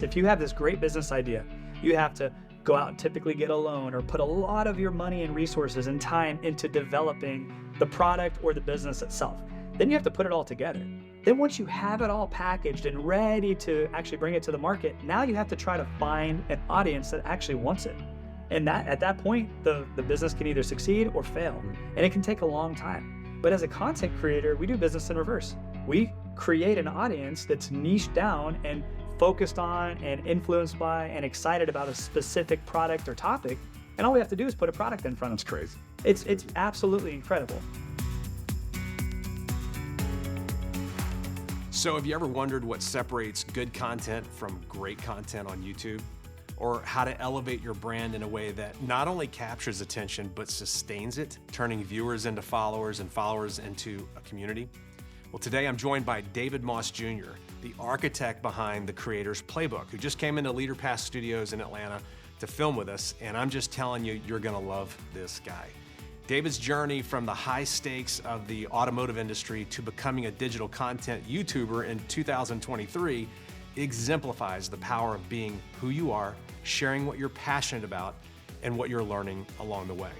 If you have this great business idea, you have to go out and typically get a loan or put a lot of your money and resources and time into developing the product or the business itself. Then you have to put it all together. Then once you have it all packaged and ready to actually bring it to the market, now you have to try to find an audience that actually wants it. And that at that point, the business can either succeed or fail. And it can take a long time. But as a content creator, we do business in reverse. We create an audience that's niched down and focused on and influenced by and excited about a specific product or topic. And all we have to do is put a product in front of them. That's crazy. It's absolutely incredible. So have you ever wondered what separates good content from great content on YouTube? Or how to elevate your brand in a way that not only captures attention, but sustains it, turning viewers into followers and followers into a community? Well, today I'm joined by David Moss Jr., the architect behind the Creator's Playbook, who just came into LeaderPass Studios in Atlanta to film with us, and I'm just telling you, you're gonna love this guy. David's journey from the high stakes of the automotive industry to becoming a digital content YouTuber in 2023 exemplifies the power of being who you are, sharing what you're passionate about, and what you're learning along the way.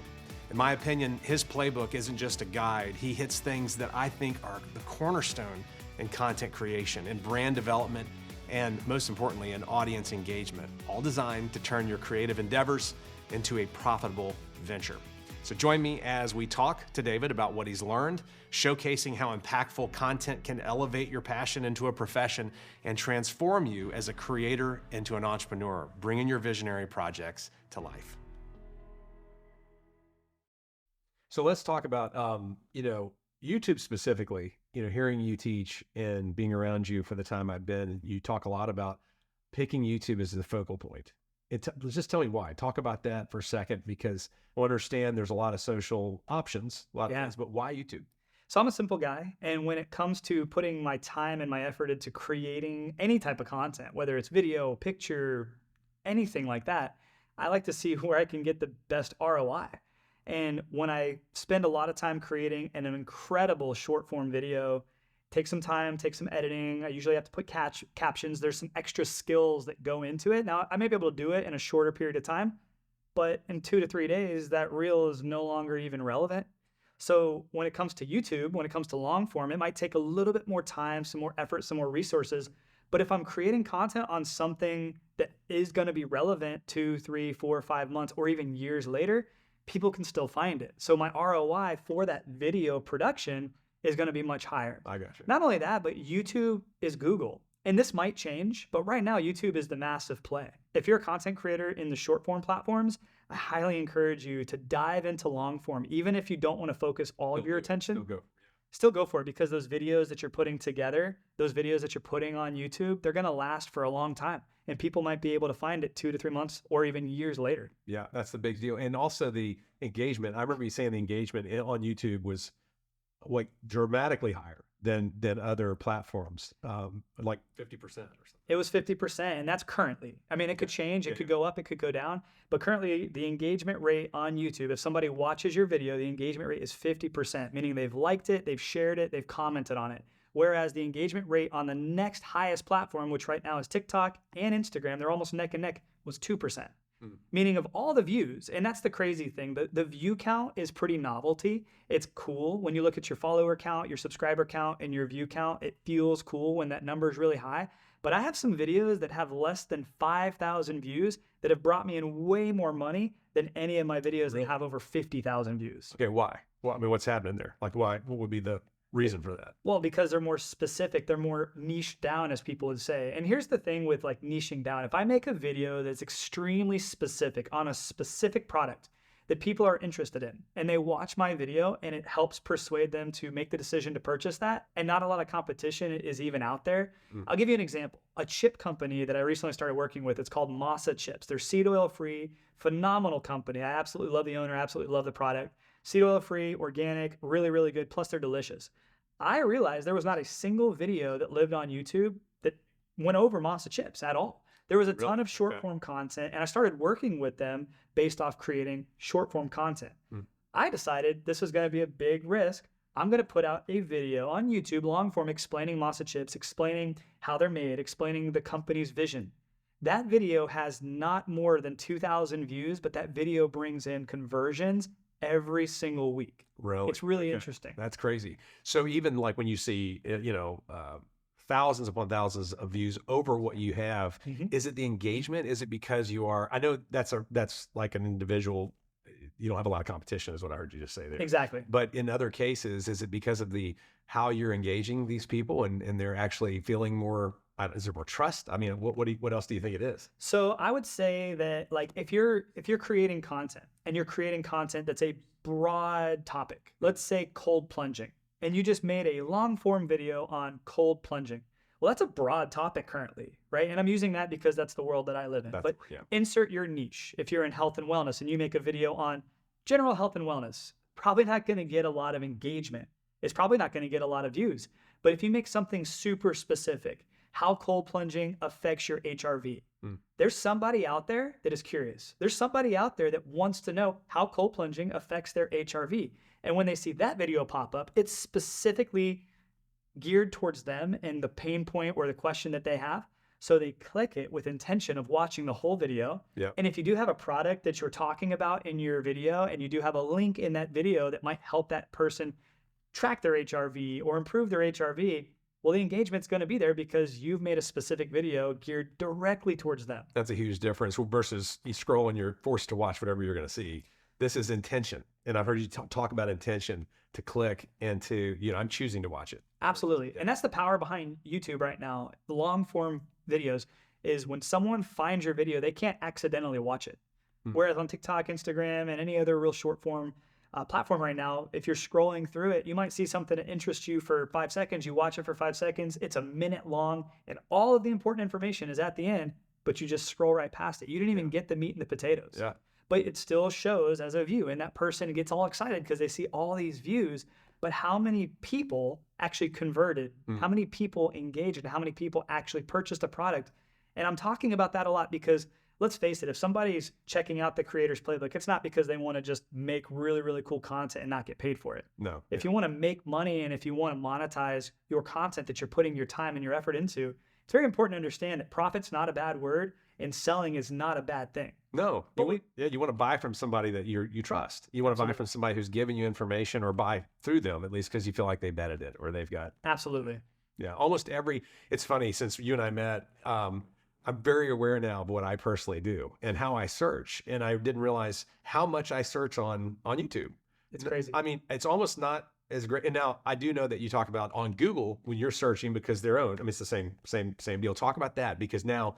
In my opinion, his playbook isn't just a guide. He hits things that I think are the cornerstone in content creation, in brand development, and most importantly, in audience engagement, all designed to turn your creative endeavors into a profitable venture. So join me as we talk to David about what he's learned, showcasing how impactful content can elevate your passion into a profession and transform you as a creator into an entrepreneur, bringing your visionary projects to life. So let's talk about, YouTube specifically, hearing you teach and being around you for the time I've been, you talk a lot about picking YouTube as the focal point. Just tell me why. Talk about that for a second, because I understand there's a lot of social options, a lot of things, but why YouTube? So I'm a simple guy. And when it comes to putting my time and my effort into creating any type of content, whether it's video, picture, anything like that, I like to see where I can get the best ROI. And when I spend a lot of time creating an incredible short form video, take some time, take some editing. I usually have to put captions. There's some extra skills that go into it. Now, I may be able to do it in a shorter period of time, but in 2 to 3 days, that reel is no longer even relevant. So when it comes to YouTube, when it comes to long form, it might take a little bit more time, some more effort, some more resources. But if I'm creating content on something that is going to be relevant 2, 3, 4, 5 months, or even years later, people can still find it. So my ROI for that video production is going to be much higher. I got you. Not only that, but YouTube is Google. And this might change, but right now YouTube is the massive play. If you're a content creator in the short form platforms, I highly encourage you to dive into long form. Even if you don't want to focus all of your attention, still go for it, because those videos that you're putting together, those videos that you're putting on YouTube, they're going to last for a long time. And people might be able to find it 2 to 3 months or even years later. Yeah, that's the big deal. And also the engagement. I remember you saying the engagement on YouTube was like dramatically higher than other platforms, like 50% or something. It was 50%, and that's currently. I mean, it could change, it could go up, it could go down, but currently the engagement rate on YouTube, if somebody watches your video, the engagement rate is 50%, meaning they've liked it, they've shared it, they've commented on it. Whereas the engagement rate on the next highest platform, which right now is TikTok and Instagram, they're almost neck and neck, was 2%. Meaning of all the views, and that's the crazy thing, the view count is pretty novelty. It's cool when you look at your follower count, your subscriber count, and your view count. It feels cool when that number is really high. But I have some videos that have less than 5,000 views that have brought me in way more money than any of my videos that have over 50,000 views. Okay, why? Well, I mean, what's happening there? Like, why? What would be the reason for that? Well, because they're more specific, they're more niched down, as people would say. And here's the thing with like niching down. If I make a video that's extremely specific on a specific product that people are interested in, and they watch my video and it helps persuade them to make the decision to purchase that, and not a lot of competition is even out there. I'll give you an example. A chip company that I recently started working with, it's called Masa Chips. They're seed oil free, phenomenal company. I absolutely love the owner, absolutely love the product. Seed oil free, organic, really, really good. Plus they're delicious. I realized there was not a single video that lived on YouTube that went over Masa Chips at all. There was a ton of short form content, and I started working with them based off creating short form content. I decided this was going to be a big risk. I'm going to put out a video on YouTube, long form, explaining Masa Chips, explaining how they're made, explaining the company's vision. that video has not more than 2,000 views, but that video brings in conversions every single week. Really? It's really Okay. interesting. That's crazy. So even like when you see, thousands upon thousands of views over what you have, is it the engagement? Is it because you are, I know that's like an individual, you don't have a lot of competition is what I heard you just say there. Exactly. But in other cases, is it because of how you're engaging these people and they're actually feeling more, is there more trust? I mean, what else do you think it is? So I would say that like if you're creating content and you're creating content that's a broad topic, let's say cold plunging, and you just made a long form video on cold plunging. Well, that's a broad topic currently, right? And I'm using that because that's the world that I live in. But insert your niche. If you're in health and wellness and you make a video on general health and wellness, probably not going to get a lot of engagement. It's probably not going to get a lot of views. But if you make something super specific, how cold plunging affects your HRV. There's somebody out there that is curious. There's somebody out there that wants to know how cold plunging affects their HRV. And when they see that video pop up, it's specifically geared towards them and the pain point or the question that they have. So they click it with intention of watching the whole video. Yep. And if you do have a product that you're talking about in your video and you do have a link in that video that might help that person track their HRV or improve their HRV, well, the engagement's going to be there because you've made a specific video geared directly towards them. That's a huge difference versus you scroll and you're forced to watch whatever you're going to see. This is intention. And I've heard you talk about intention to click and to, I'm choosing to watch it. Absolutely. And that's the power behind YouTube right now. The long form videos is when someone finds your video, they can't accidentally watch it. Whereas on TikTok, Instagram, and any other real short form platform right now, if you're scrolling through it, you might see something that interests you for 5 seconds. You watch it for 5 seconds. It's a minute long and all of the important information is at the end, but you just scroll right past it. You didn't even get the meat and the potatoes. Yeah. But it still shows as a view, and that person gets all excited because they see all these views. But how many people actually converted? How many people engaged? And how many people actually purchased a product? And I'm talking about that a lot because let's face it, if somebody's checking out the Creator's Playbook, it's not because they want to just make really, really cool content and not get paid for it. No. If you want to make money and if you want to monetize your content that you're putting your time and your effort into, it's very important to understand that profit's not a bad word and selling is not a bad thing. No, you want to buy from somebody that you trust. You want to buy from somebody who's giving you information or buy through them, at least because you feel like they vetted it or they've got. Absolutely. Yeah, it's funny, since you and I met, I'm very aware now of what I personally do and how I search. And I didn't realize how much I search on YouTube. It's crazy. I mean, it's almost not as great. And now I do know that you talk about on Google when you're searching because they're owned. I mean, it's the same deal. Talk about that because now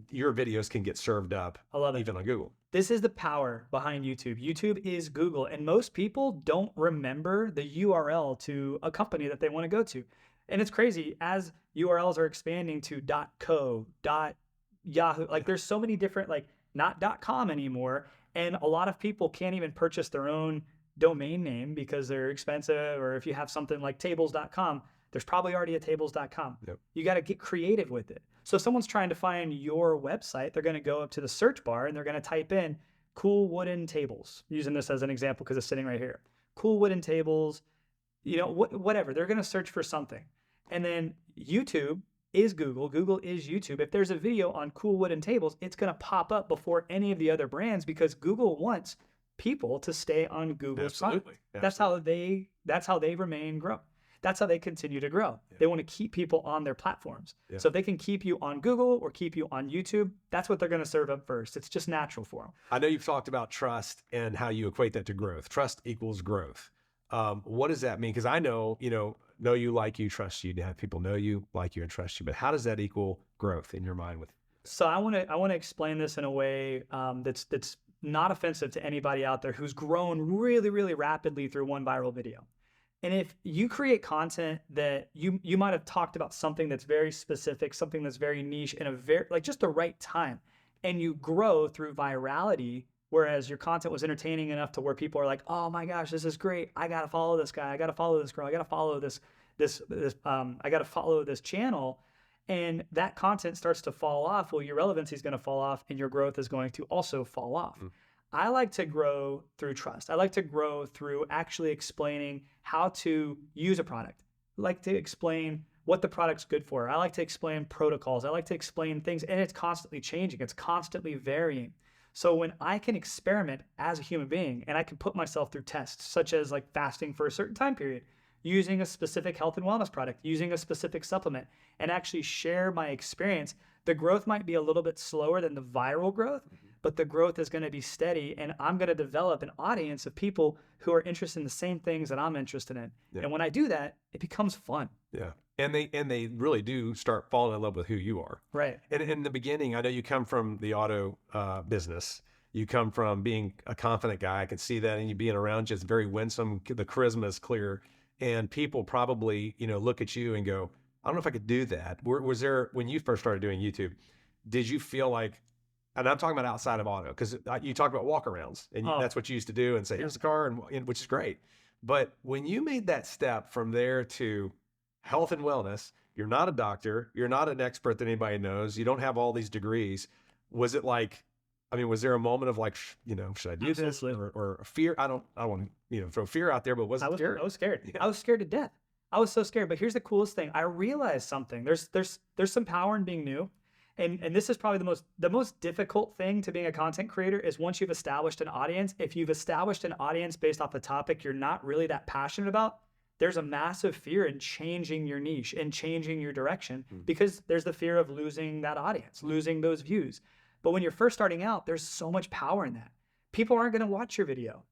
your videos can get served up. I love it. Even on Google. This is the power behind YouTube. YouTube is Google, and most people don't remember the URL to a company that they want to go to. And it's crazy as URLs are expanding to .co, .yahoo. Like there's so many different, like not .com anymore. And a lot of people can't even purchase their own domain name because they're expensive. Or if you have something like tables.com, there's probably already a tables.com. Yep. You got to get creative with it. So if someone's trying to find your website, they're going to go up to the search bar and they're going to type in cool wooden tables, using this as an example because it's sitting right here. Cool wooden tables, whatever. They're going to search for something. And then YouTube is Google. Google is YouTube. If there's a video on cool wooden tables, it's going to pop up before any of the other brands because Google wants people to stay on Google's Absolutely. Absolutely. That's how they remain grow. That's how they continue to grow. Yeah. They want to keep people on their platforms. Yeah. So if they can keep you on Google or keep you on YouTube, that's what they're going to serve up first. It's just natural for them. I know you've talked about trust and how you equate that to growth. Trust equals growth. What does that mean? Because I know you, like you, trust you, to have people know you, like you, and trust you. But how does that equal growth in your mind? So I want to explain this in a way that's not offensive to anybody out there who's grown really, really rapidly through one viral video. And if you create content that you might have talked about something that's very specific, something that's very niche in a very just the right time, and you grow through virality, whereas your content was entertaining enough to where people are like, oh my gosh, this is great. I got to follow this guy. I got to follow this girl. I got to follow I got to follow this channel. And that content starts to fall off. Well, your relevancy is going to fall off and your growth is going to also fall off. I like to grow through trust. I like to grow through actually explaining how to use a product. I like to explain what the product's good for. I like to explain protocols. I like to explain things, and it's constantly changing. It's constantly varying. So when I can experiment as a human being and I can put myself through tests, such as like fasting for a certain time period, using a specific health and wellness product, using a specific supplement, and actually share my experience, the growth might be a little bit slower than the viral growth, but the growth is going to be steady, and I'm going to develop an audience of people who are interested in the same things that I'm interested in. Yeah. And when I do that, it becomes fun. Yeah. And they really do start falling in love with who you are. Right. And in the beginning, I know you come from the auto business. You come from being a confident guy. I can see that, and you being around you, it's very winsome. The charisma is clear, and people probably, look at you and go, I don't know if I could do that. Was there, when you first started doing YouTube, did you feel like, and I'm talking about outside of auto, because you talk about walkarounds, and that's what you used to do, and say, here's the car, and which is great. But when you made that step from there to health and wellness, you're not a doctor, you're not an expert that anybody knows, you don't have all these degrees. Was it like, was there a moment of like, should I do this, or fear? I don't want to, throw fear out there, but was it scary? I was scared. Yeah. I was scared to death. I was so scared. But here's the coolest thing. I realized something. There's some power in being new. And this is probably the most difficult thing to being a content creator is once you've established an audience. If you've established an audience based off the topic you're not really that passionate about, there's a massive fear in changing your niche and changing your direction because there's the fear of losing that audience, losing those views. But when you're first starting out, there's so much power in that. People aren't going to watch your video.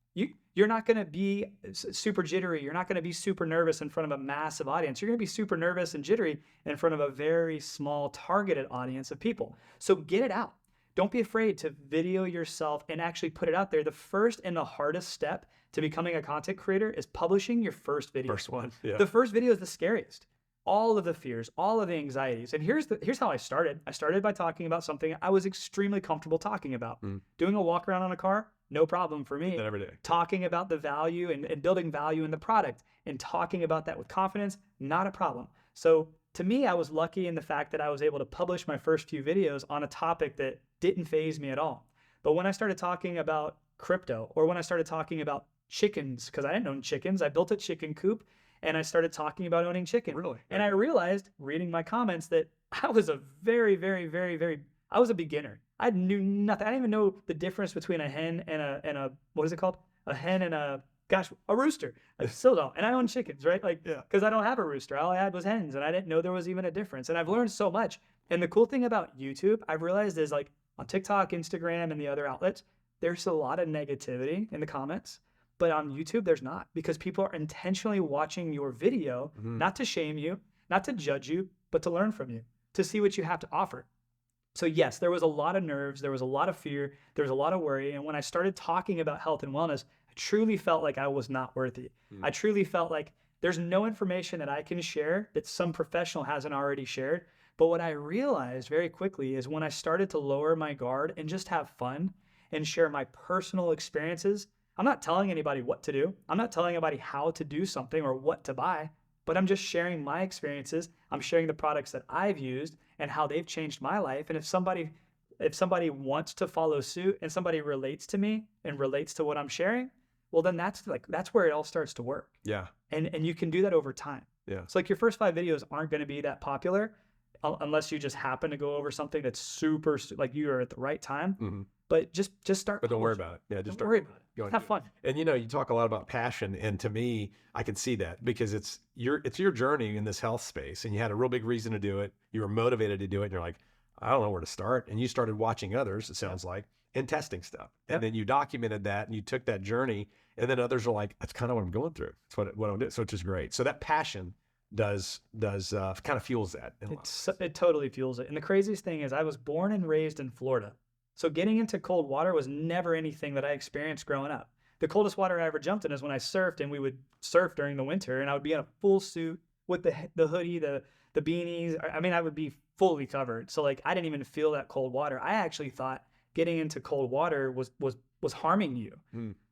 You're not going to be super jittery. You're not going to be super nervous in front of a massive audience. You're going to be super nervous and jittery in front of a very small targeted audience of people. So get it out. Don't be afraid to video yourself and actually put it out there. The first and the hardest step to becoming a content creator is publishing your first video. First one. Yeah. The first video is the scariest. All of the fears, all of the anxieties. And here's how I started. I started by talking about something I was extremely comfortable talking about. Doing a walk around on a car, no problem for me. Every day. Talking about the value and building value in the product and talking about that with confidence, not a problem. So to me, I was lucky in the fact that I was able to publish my first few videos on a topic that didn't faze me at all. But when I started talking about crypto, or when I started talking about chickens, because I didn't own chickens, I built a chicken coop and I started talking about owning chicken. Really? And I realized, reading my comments, that I was a very, very, very, very, I was a beginner. I knew nothing. I didn't even know the difference between a hen and a what is it called? A hen and a rooster. I still don't. And I own chickens, right? Because I don't have a rooster. All I had was hens, and I didn't know there was even a difference. And I've learned so much. And the cool thing about YouTube, I've realized, is like on TikTok, Instagram, and the other outlets, there's a lot of negativity in the comments. But on YouTube, there's not, because people are intentionally watching your video, not to shame you, not to judge you, but to learn from you, to see what you have to offer. So yes, there was a lot of nerves, there was a lot of fear, there was a lot of worry. And when I started talking about health and wellness, I truly felt like I was not worthy. I truly felt like there's no information that I can share that some professional hasn't already shared. But what I realized very quickly is when I started to lower my guard and just have fun and share my personal experiences, I'm not telling anybody what to do. I'm not telling anybody how to do something or what to buy, but I'm just sharing my experiences. I'm sharing the products that I've used and how they've changed my life. And if somebody wants to follow suit and somebody relates to me and relates to what I'm sharing, well, then that's where it all starts to work. Yeah. And you can do that over time. Yeah. So like your first 5 videos aren't going to be that popular unless you just happen to go over something that's super, like you are at the right time. But just start. But don't worry about it. Yeah, just don't worry about it. Have fun. And you talk a lot about passion, and to me, I can see that because it's your journey in this health space, and you had a real big reason to do it. You were motivated to do it, and you're like, I don't know where to start. And you started watching others, it sounds like, and testing stuff. And then you documented that, and you took that journey, and then others are like, that's kind of what I'm going through. That's what I'm doing. So which is great. So that passion does kind of fuels that. It totally fuels it. And the craziest thing is I was born and raised in Florida. So getting into cold water was never anything that I experienced growing up. The coldest water I ever jumped in is when I surfed, and we would surf during the winter, and I would be in a full suit with the hoodie, the beanies. I mean, I would be fully covered. So like I didn't even feel that cold water. I actually thought getting into cold water was harming you.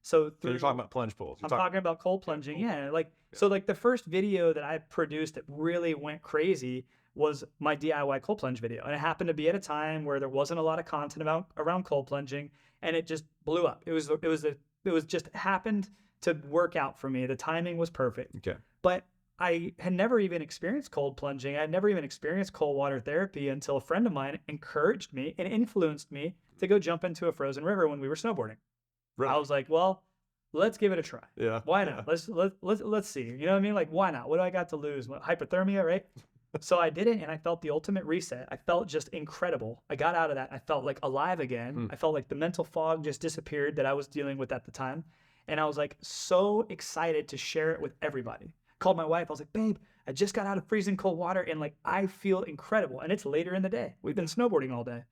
So you're talking about plunge pools. I'm talking about cold plunging. Yeah. So like the first video that I produced that really went crazy was my DIY cold plunge video. And it happened to be at a time where there wasn't a lot of content around cold plunging, and it just blew up. It was just happened to work out for me. The timing was perfect. Okay. But I had never even experienced cold plunging. I had never even experienced cold water therapy until a friend of mine encouraged me and influenced me to go jump into a frozen river when we were snowboarding. I was like, well, let's give it a try. Yeah. Why not? Let's see. You know what I mean? Like, why not? What do I got to lose? Hypothermia, right? So I did it, and I felt the ultimate reset. I felt just incredible. I got out of that. I felt like alive again. I felt like the mental fog just disappeared that I was dealing with at the time. And I was like so excited to share it with everybody. Called my wife. I was like, babe, I just got out of freezing cold water, and like I feel incredible. And it's later in the day. We've been snowboarding all day.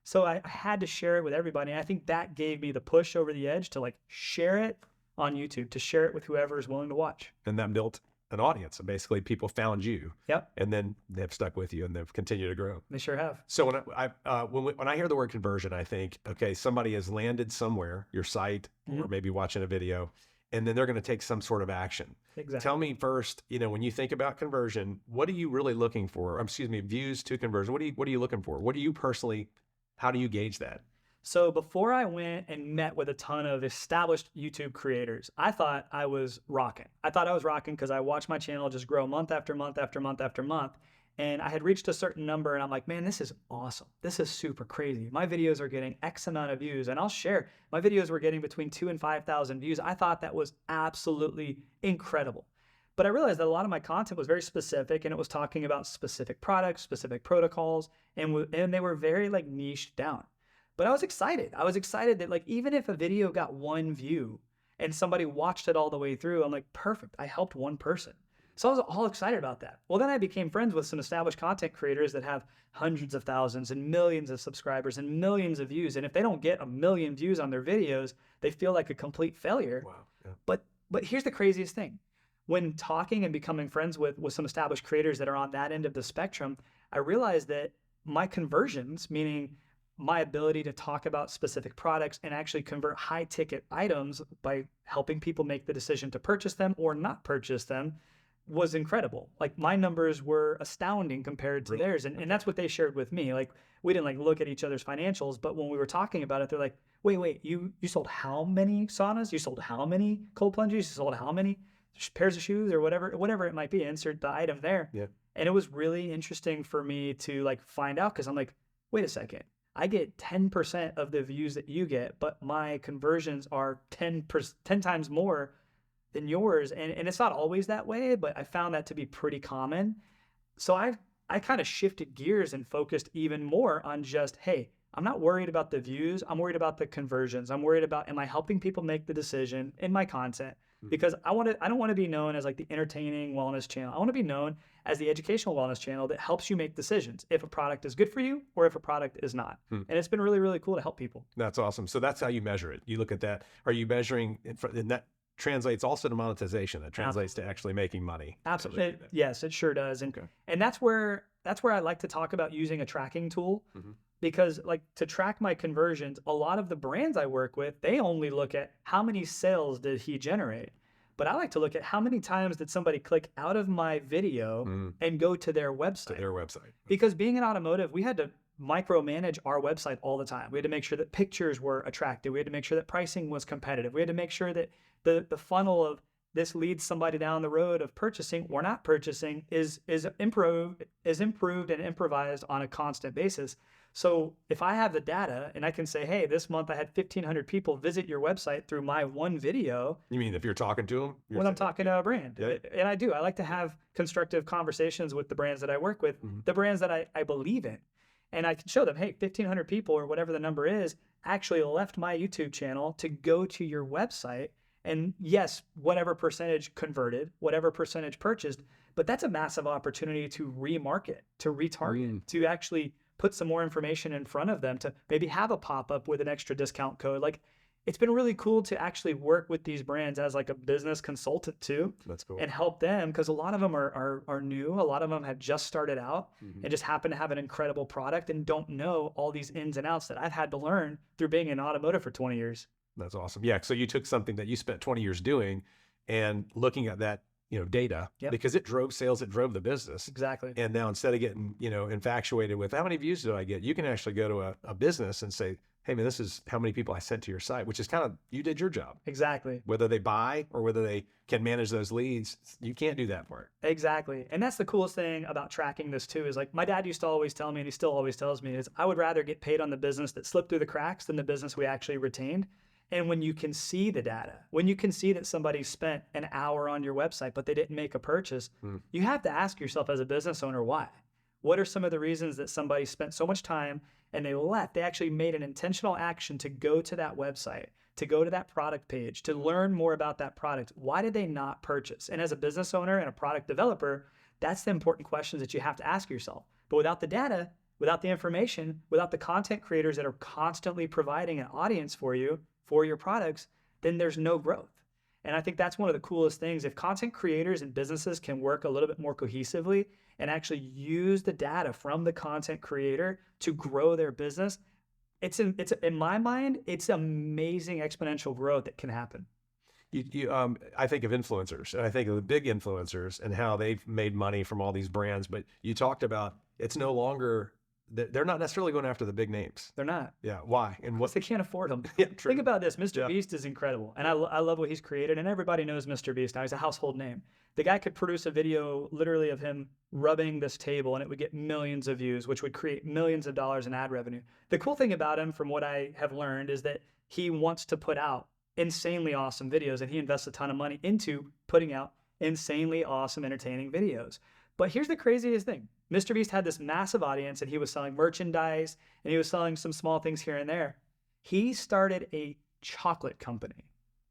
So I had to share it with everybody. And I think that gave me the push over the edge to like share it on YouTube, to share it with whoever is willing to watch. And that built an audience. And basically people found you. Yep. And then they've stuck with you and they've continued to grow. They sure have. So when I hear the word conversion, I think, okay, somebody has landed somewhere, your site, or maybe watching a video, and then they're going to take some sort of action. Exactly. Tell me first, when you think about conversion, what are you really looking for? Views to conversion. What are you looking for? What do you personally, how do you gauge that? So before I went and met with a ton of established YouTube creators, I thought I was rocking. I thought I was rocking because I watched my channel just grow month after month after month after month. And I had reached a certain number and I'm like, man, this is awesome. This is super crazy. My videos are getting X amount of views, and I'll share. My videos were getting between 2,000 and 5,000 views. I thought that was absolutely incredible. But I realized that a lot of my content was very specific, and it was talking about specific products, specific protocols, and they were very like niched down. But I was excited. I was excited that like even if a video got 1 view and somebody watched it all the way through, I'm like, perfect. I helped 1 person. So I was all excited about that. Well, then I became friends with some established content creators that have hundreds of thousands and millions of subscribers and millions of views. And if they don't get 1 million views on their videos, they feel like a complete failure. Wow. Yeah. But here's the craziest thing. When talking and becoming friends with some established creators that are on that end of the spectrum, I realized that my conversions, meaning my ability to talk about specific products and actually convert high ticket items by helping people make the decision to purchase them or not purchase them, was incredible. Like my numbers were astounding compared to theirs. And that's what they shared with me. Like we didn't like look at each other's financials, but when we were talking about it, they're like, wait, you sold how many saunas? You sold how many cold plunges? You sold how many pairs of shoes or whatever it might be? Insert the item there. Yeah. And it was really interesting for me to like find out, because I'm like, wait a second. I get 10% of the views that you get, but my conversions are 10 times more than yours. And it's not always that way, but I found that to be pretty common. So I kind of shifted gears and focused even more on just, hey, I'm not worried about the views. I'm worried about the conversions. I'm worried about, am I helping people make the decision in my content? Because I don't want to be known as like the entertaining wellness channel. I want to be known as the educational wellness channel that helps you make decisions if a product is good for you or if a product is not. And it's been really, really cool to help people. That's awesome. So that's how you measure it. You look at that. Are you measuring, and that translates also to monetization. That translates to actually making money. Absolutely. Yes, it sure does. And that's where I like to talk about using a tracking tool. Because like to track my conversions, a lot of the brands I work with, they only look at how many sales did he generate. But I like to look at how many times did somebody click out of my video and go to their website. Because being in automotive, we had to micromanage our website all the time. We had to make sure that pictures were attractive. We had to make sure that pricing was competitive. We had to make sure that the funnel of this leads somebody down the road of purchasing or not purchasing is improved and improvised on a constant basis. So if I have the data and I can say, hey, this month I had 1,500 people visit your website through my 1 video. You mean if you're talking to them? When I'm talking to a brand. Yeah. And I do. I like to have constructive conversations with the brands that I work with, the brands that I believe in. And I can show them, hey, 1,500 people or whatever the number is actually left my YouTube channel to go to your website. And yes, whatever percentage converted, whatever percentage purchased, but that's a massive opportunity to remarket, to retarget, to actually put some more information in front of them, to maybe have a pop-up with an extra discount code. Like it's been really cool to actually work with these brands as like a business consultant too. That's cool. And help them, because a lot of them are new. A lot of them have just started out and just happen to have an incredible product and don't know all these ins and outs that I've had to learn through being in automotive for 20 years. That's awesome. Yeah. So you took something that you spent 20 years doing and looking at that, data, because it drove sales, it drove the business. Exactly. And now instead of getting, infatuated with how many views do I get, you can actually go to a business and say, hey man, this is how many people I sent to your site, which is kind of, you did your job. Exactly. Whether they buy or whether they can manage those leads, you can't do that part. Exactly. And that's the coolest thing about tracking this too, is like my dad used to always tell me, and he still always tells me, is I would rather get paid on the business that slipped through the cracks than the business we actually retained. And when you can see the data, when you can see that somebody spent an hour on your website, but they didn't make a purchase, you have to ask yourself as a business owner, why? What are some of the reasons that somebody spent so much time and they actually made an intentional action to go to that website, to go to that product page, to learn more about that product? Why did they not purchase? And as a business owner and a product developer, that's the important questions that you have to ask yourself. But without the data, without the information, without the content creators that are constantly providing an audience for you, for your products, then there's no growth. And I think that's one of the coolest things. If content creators and businesses can work a little bit more cohesively and actually use the data from the content creator to grow their business, it's in my mind, it's amazing exponential growth that can happen. I think of influencers, and I think of the big influencers and how they've made money from all these brands. But you talked about it's no longer, they're not necessarily going after the big names. They're not. Yeah. Why? And what? They can't afford them. Yeah, true. Think about this. Mr. Beast is incredible. And I love what he's created. And everybody knows Mr. Beast now. He's a household name. The guy could produce a video literally of him rubbing this table and it would get millions of views, which would create millions of dollars in ad revenue. The cool thing about him, from what I have learned, is that he wants to put out insanely awesome videos, and he invests a ton of money into putting out insanely awesome, entertaining videos. But here's the craziest thing. Mr. Beast had this massive audience, and he was selling merchandise, and he was selling some small things here and there. He started a chocolate company,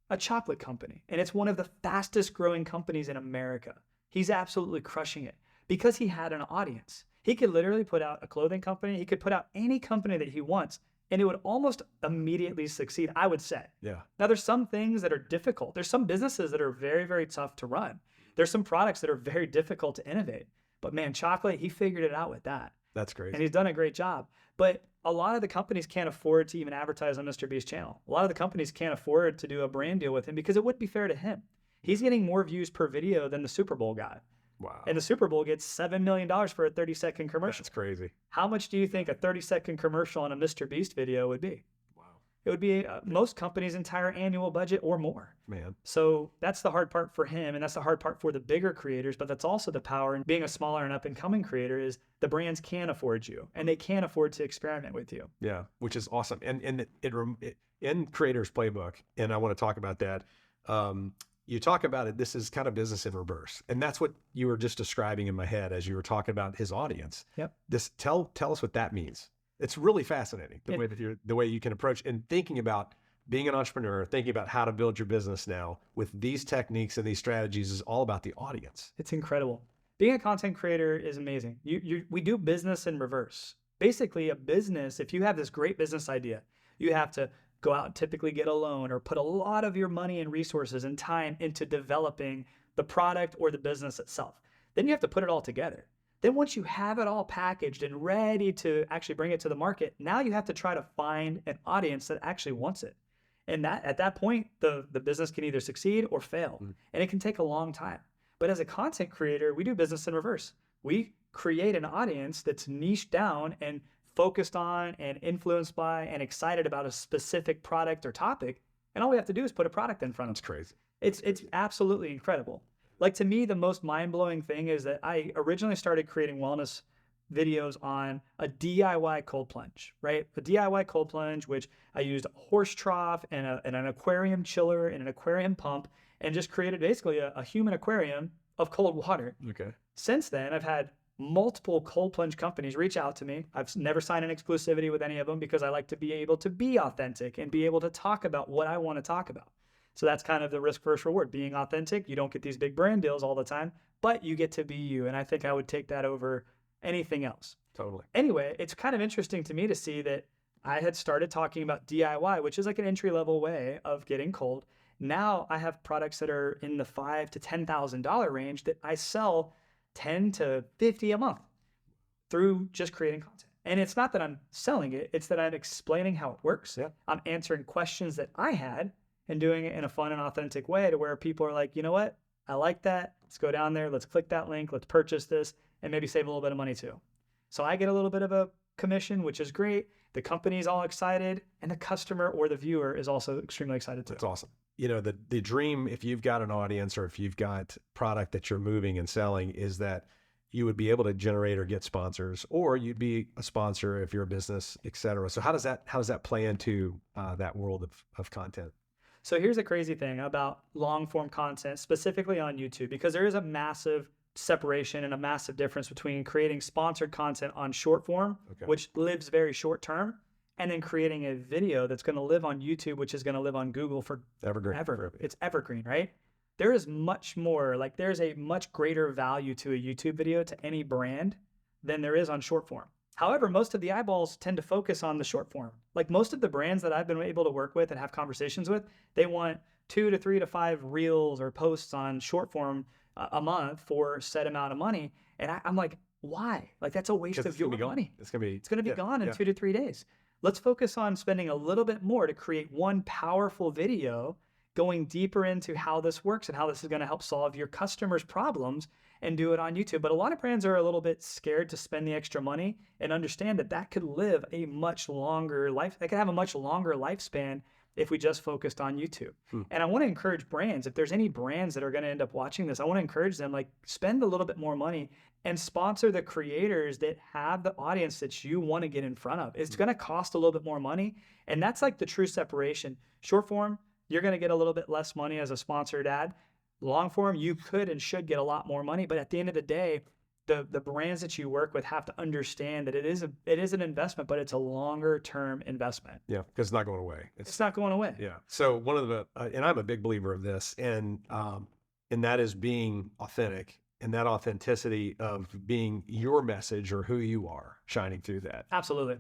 and it's one of the fastest growing companies in America. He's absolutely crushing it because he had an audience. He could literally put out a clothing company. He could put out any company that he wants, and it would almost immediately succeed, I would say. Yeah. Now, there's some things that are difficult. There's some businesses that are very, very tough to run. There's some products that are very difficult to innovate. But man, chocolate, he figured it out with that. That's great. And he's done a great job. But a lot of the companies can't afford to even advertise on Mr. Beast's channel. A lot of the companies can't afford to do a brand deal with him because it wouldn't be fair to him. He's getting more views per video than the Super Bowl got. Wow. And the Super Bowl gets $7 million for a 30-second commercial. That's crazy. How much do you think a 30-second commercial on a Mr. Beast video would be? Wow. It would be most companies' entire annual budget or more. Man. So that's the hard part for him, and that's the hard part for the bigger creators, but that's also the power in being a smaller and up-and-coming creator is the brands can afford you, and they can afford to experiment with you. Yeah, which is awesome. And it in Creator's Playbook, and I want to talk about that, you talk about it, this is kind of business in reverse. And that's what you were just describing in my head as you were talking about his audience. Yep. Tell us what that means. It's really fascinating, the way you can approach and thinking about being an entrepreneur, thinking about how to build your business now with these techniques and these strategies is all about the audience. It's incredible. Being a content creator is amazing. We do business in reverse. Basically, a business, if you have this great business idea, you have to go out and typically get a loan or put a lot of your money and resources and time into developing the product or the business itself. Then you have to put it all together. Then once you have it all packaged and ready to actually bring it to the market, now you have to try to find an audience that actually wants it. And that at that point, the business can either succeed or fail. And it can take a long time. But as a content creator, we do business in reverse. We create an audience that's niched down and focused on and influenced by and excited about a specific product or topic. And all we have to do is put a product in front of them. That's crazy. It's absolutely incredible. Like, to me, the most mind-blowing thing is that I originally started creating wellness videos on a DIY cold plunge, right? A DIY cold plunge, which I used a horse trough and an aquarium chiller and an aquarium pump and just created basically a human aquarium of cold water. Okay. Since then, I've had multiple cold plunge companies reach out to me. I've never signed an exclusivity with any of them because I like to be able to be authentic and be able to talk about what I want to talk about. So that's kind of the risk versus reward. Being authentic, you don't get these big brand deals all the time, but you get to be you. And I think I would take that over anything else. Totally. Anyway, it's kind of interesting to me to see that I had started talking about DIY, which is like an entry-level way of getting cold. Now I have products that are in the $5,000 to $10,000 range that I sell 10 to 50 a month through just creating content. And it's not that I'm selling it, it's that I'm explaining how it works. Yeah. I'm answering questions that I had and doing it in a fun and authentic way to where people are like, you know what? I like that. Let's go down there. Let's click that link. Let's purchase this and maybe save a little bit of money too. So I get a little bit of a commission, which is great. The company's all excited, and the customer or the viewer is also extremely excited too. That's awesome. You know, the dream, if you've got an audience or if you've got product that you're moving and selling, is that you would be able to generate or get sponsors, or you'd be a sponsor if you're a business, et cetera. So how does that play into that world of content? So here's the crazy thing about long form content, specifically on YouTube, because there is a massive separation and a massive difference between creating sponsored content on short form, which lives very short term, and then creating a video that's going to live on YouTube, which is going to live on Google for ever. It's evergreen, right? There is much more, like there's a much greater value to a YouTube video to any brand than there is on short form. However, most of the eyeballs tend to focus on the short form. Like most of the brands that I've been able to work with and have conversations with, they want 2 to 3 to 5 reels or posts on short form a month for a set amount of money. And I'm like, why? Like that's a waste of your money. It's going to be gone in 2 to 3 days. Let's focus on spending a little bit more to create one powerful video going deeper into how this works and how this is going to help solve your customers' problems, and do it on YouTube. But a lot of brands are a little bit scared to spend the extra money and understand that that could live a much longer life. They could have a much longer lifespan if we just focused on YouTube. And I want to encourage brands, if there's any brands that are going to end up watching this, I want to encourage them, like spend a little bit more money and sponsor the creators that have the audience that you want to get in front of. It's going to cost a little bit more money. And that's like the true separation. Short form, you're going to get a little bit less money as a sponsored ad. Long form, you could and should get a lot more money. But at the end of the day, the brands that you work with have to understand that it is an investment, but it's a longer term investment. Yeah, because it's not going away. It's not going away. Yeah. So one of the, and I'm a big believer of this, and that is being authentic, and that authenticity of being your message or who you are shining through that. Absolutely.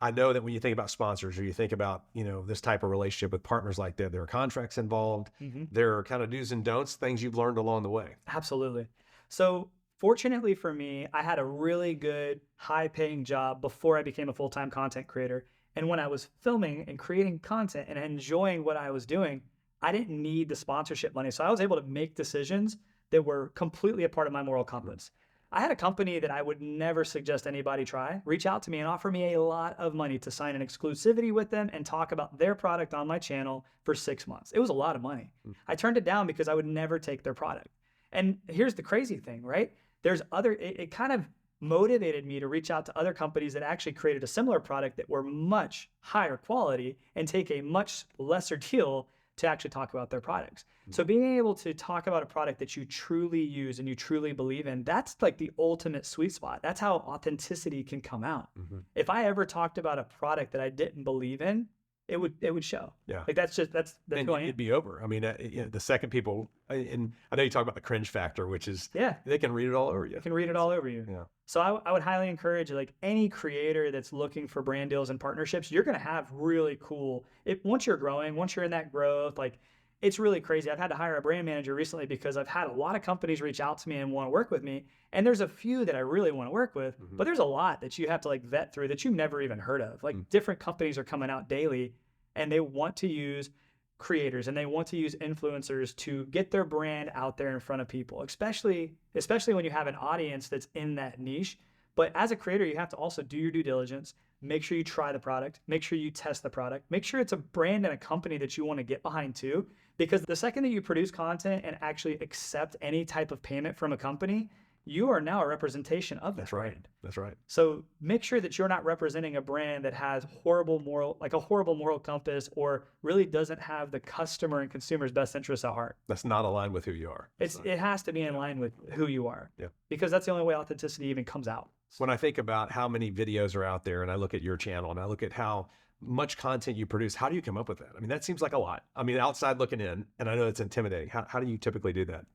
I know that when you think about sponsors or you think about, this type of relationship with partners like that, there are contracts involved. There are kind of do's and don'ts, things you've learned along the way. Absolutely. So fortunately for me, I had a really good high paying job before I became a full-time content creator. And when I was filming and creating content and enjoying what I was doing, I didn't need the sponsorship money. So I was able to make decisions that were completely a part of my moral compass. I had a company that I would never suggest anybody try reach out to me and offer me a lot of money to sign an exclusivity with them and talk about their product on my channel for 6 months. It was a lot of money. I turned it down because I would never take their product. And here's the crazy thing, right? It kind of motivated me to reach out to other companies that actually created a similar product that were much higher quality and take a much lesser deal to actually talk about their products. So being able to talk about a product that you truly use and you truly believe in, that's like the ultimate sweet spot. That's how authenticity can come out. If I ever talked about a product that I didn't believe in, it would show. Yeah. Like that's and who I am. It'd be over. I mean, the second people, and I know you talk about the cringe factor, which is, they can read it all over you. They can read it all over you. Yeah. So I would highly encourage like any creator that's looking for brand deals and partnerships, you're going to have really cool, once you're growing, once you're in that growth, like it's really crazy. I've had to hire a brand manager recently because I've had a lot of companies reach out to me and want to work with me. And there's a few that I really want to work with, but there's a lot that you have to like vet through that you've never even heard of. Like different companies are coming out daily and they want to use creators and they want to use influencers to get their brand out there in front of people, especially when you have an audience that's in that niche. But as a creator, you have to also do your due diligence, make sure you try the product, make sure you test the product, make sure it's a brand and a company that you want to get behind too. Because the second that you produce content and actually accept any type of payment from a company, you are now a representation of that brand. That's right. So make sure that you're not representing a brand that has a horrible moral compass, or really doesn't have the customer and consumer's best interests at heart. That's not aligned with who you are. It has to be in line with who you are. Yeah. Because that's the only way authenticity even comes out. When I think about how many videos are out there and I look at your channel and I look at how much content you produce, how do you come up with that? I mean, that seems like a lot. I mean, outside looking in, and I know it's intimidating. How do you typically do that?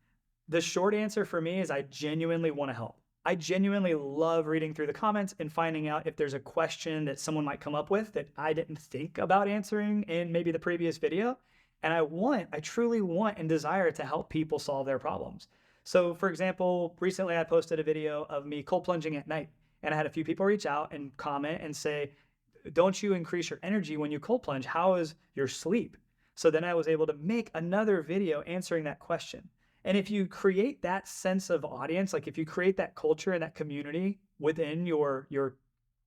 The short answer for me is I genuinely want to help. I genuinely love reading through the comments and finding out if there's a question that someone might come up with that I didn't think about answering in maybe the previous video. And I truly want and desire to help people solve their problems. So for example, recently I posted a video of me cold plunging at night, and I had a few people reach out and comment and say, don't you increase your energy when you cold plunge? How is your sleep? So then I was able to make another video answering that question. And if you create that sense of audience, like if you create that culture and that community within your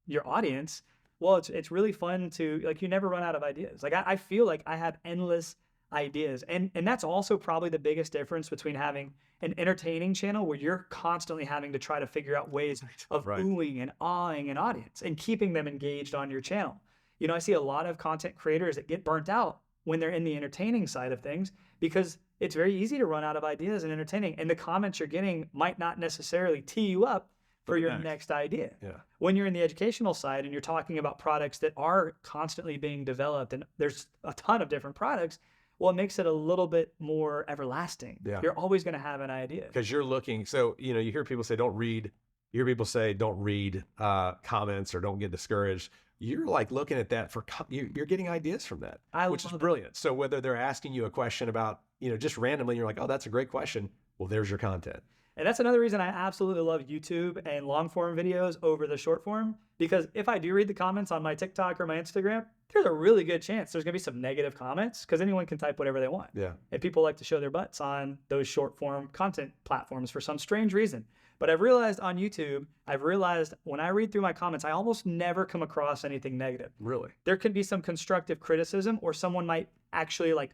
your audience, well, it's really fun to, like, you never run out of ideas. Like, I feel like I have endless ideas. And that's also probably the biggest difference between having an entertaining channel where you're constantly having to try to figure out ways of Right. oohing and awing an audience and keeping them engaged on your channel. You know, I see a lot of content creators that get burnt out when they're in the entertaining side of things because it's very easy to run out of ideas and entertaining. And the comments you're getting might not necessarily tee you up for your next idea. Yeah. When you're in the educational side and you're talking about products that are constantly being developed and there's a ton of different products, well, it makes it a little bit more everlasting. Yeah. You're always going to have an idea. Because you're looking, so, you know, you hear people say, don't read, you hear people say, don't read comments or don't get discouraged. You're like looking at that for, you're getting ideas from that, which is brilliant. So whether they're asking you a question about, you know, just randomly, you're like, oh, that's a great question. Well, there's your content. And that's another reason I absolutely love YouTube and long form videos over the short form, because if I do read the comments on my TikTok or my Instagram, there's a really good chance there's gonna be some negative comments because anyone can type whatever they want. Yeah. And people like to show their butts on those short form content platforms for some strange reason. But I've realized on YouTube, I've realized when I read through my comments, I almost never come across anything negative. Really? There can be some constructive criticism, or someone might actually like,